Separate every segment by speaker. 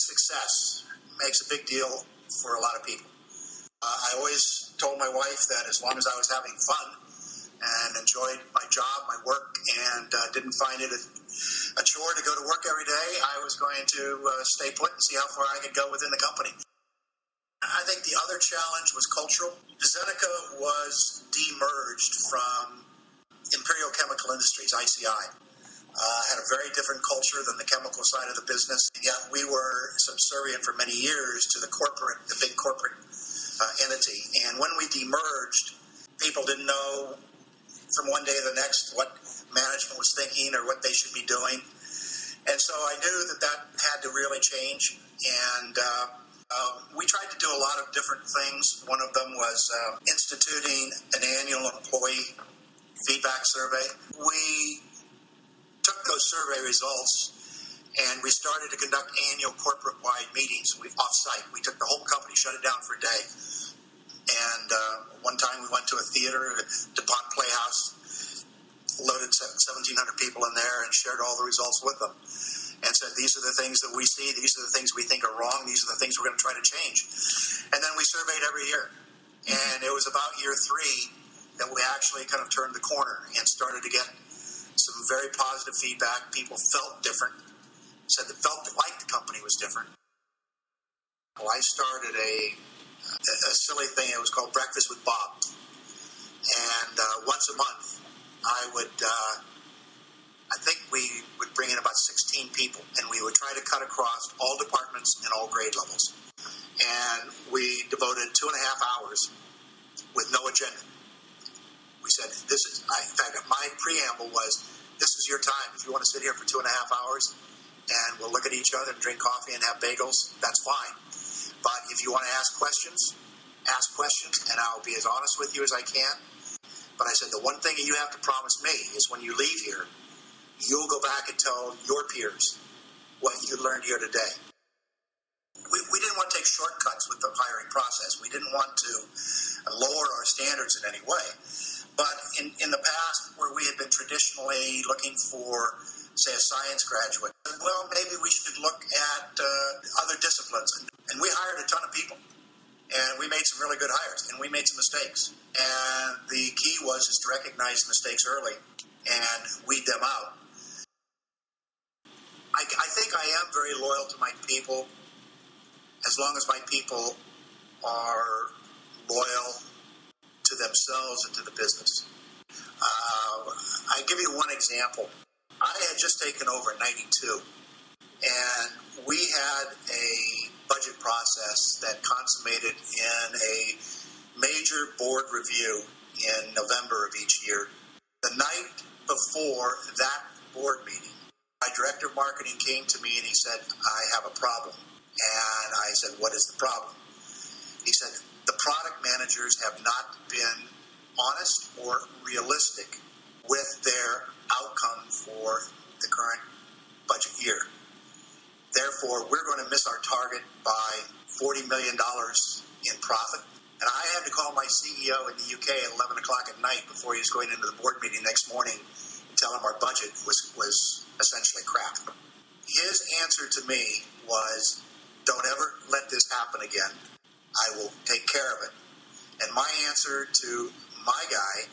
Speaker 1: success makes a big deal for a lot of people. I always told my wife that as long as I was having fun and enjoyed my job, my work, and didn't find it a chore to go to work every day, I was going to stay put and see how far I could go within the company. I think the other challenge was cultural. Zeneca was demerged from Imperial Chemical Industries, ICI. Had a very different culture than the chemical side of the business. Yet we were subservient for many years to the big corporate entity. And when we demerged, people didn't know from one day to the next what management was thinking or what they should be doing. And so I knew that had to really change. And we tried to do a lot of different things. One of them was instituting an annual employee feedback survey. We took those survey results and we started to conduct annual corporate-wide meetings off-site. We took the whole company, shut it down for a day. And one time we went to a theater, DuPont Playhouse, loaded 1,700 people in there and shared all the results with them and said, these are the things that we see, these are the things we think are wrong, these are the things we're going to try to change. And then we surveyed every year. And it was about year 3 that we actually kind of turned the corner and started to get some very positive feedback. People felt different, said they felt like the company was different. Well, I started a silly thing. It was called Breakfast with Bob. And once a month, I think we would bring in about 16 people, and we would try to cut across all departments and all grade levels. And we devoted 2.5 hours with no agenda. We said, in fact, my preamble was, this is your time. If you want to sit here for 2.5 hours and we'll look at each other and drink coffee and have bagels, that's fine. But if you want to ask questions, and I'll be as honest with you as I can. But I said, the one thing you have to promise me is when you leave here, you'll go back and tell your peers what you learned here today. We didn't want to take shortcuts with the hiring process. We didn't want to lower our standards in any way. But in the past, where we had been traditionally looking for, say, a science graduate, well, maybe we should look at other disciplines. And we hired a ton of people. And we made some really good hires. And we made some mistakes. And the key was to recognize mistakes early and weed them out. I think I am very loyal to my people as long as my people are loyal to themselves and to the business. I give you one example. I had just taken over in 92, and we had a budget process that consummated in a major board review in November of each year. The night before that board meeting, my director of marketing came to me and he said, I have a problem. And I said, what is the problem? He said, the product managers have not been honest or realistic with their outcome for the current budget year. Therefore, we're going to miss our target by $40 million in profit. And I had to call my CEO in the UK at 11 o'clock at night before he was going into the board meeting next morning and tell him our budget was essentially crap. His answer to me was, don't ever let this happen again. I will take care of it. And my answer to my guy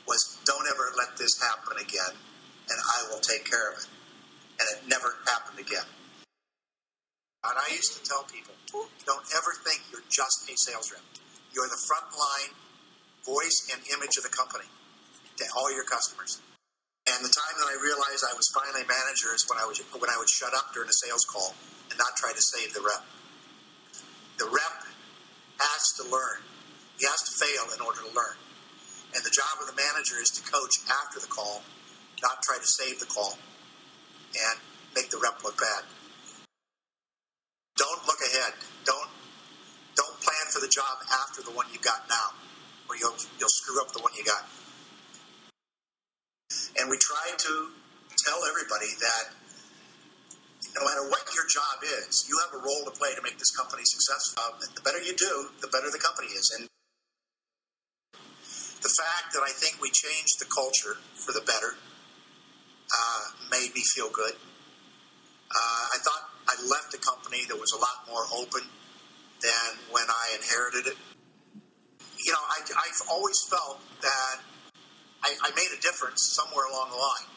Speaker 1: was, don't ever let this happen again, and I will take care of it. And it never happened again. And I used to tell people, don't ever think you're just a sales rep. You're the front line voice and image of the company to all your customers. And the time that I realized I was finally a manager is when I would shut up during a sales call and not try to save the rep. The rep has to learn. He has to fail in order to learn. And the job of the manager is to coach after the call, not try to save the call and make the rep look bad. Don't look ahead. Don't plan for the job after the one you got now, or you'll screw up the one you got. And we try to tell everybody that no matter what your job is, you have a role to play to make this company successful. The better you do, the better the company is. And the fact that I think we changed the culture for the better made me feel good. I thought I left a company company that was a lot more open than when I inherited it. You know, I've always felt that I made a difference somewhere along the line.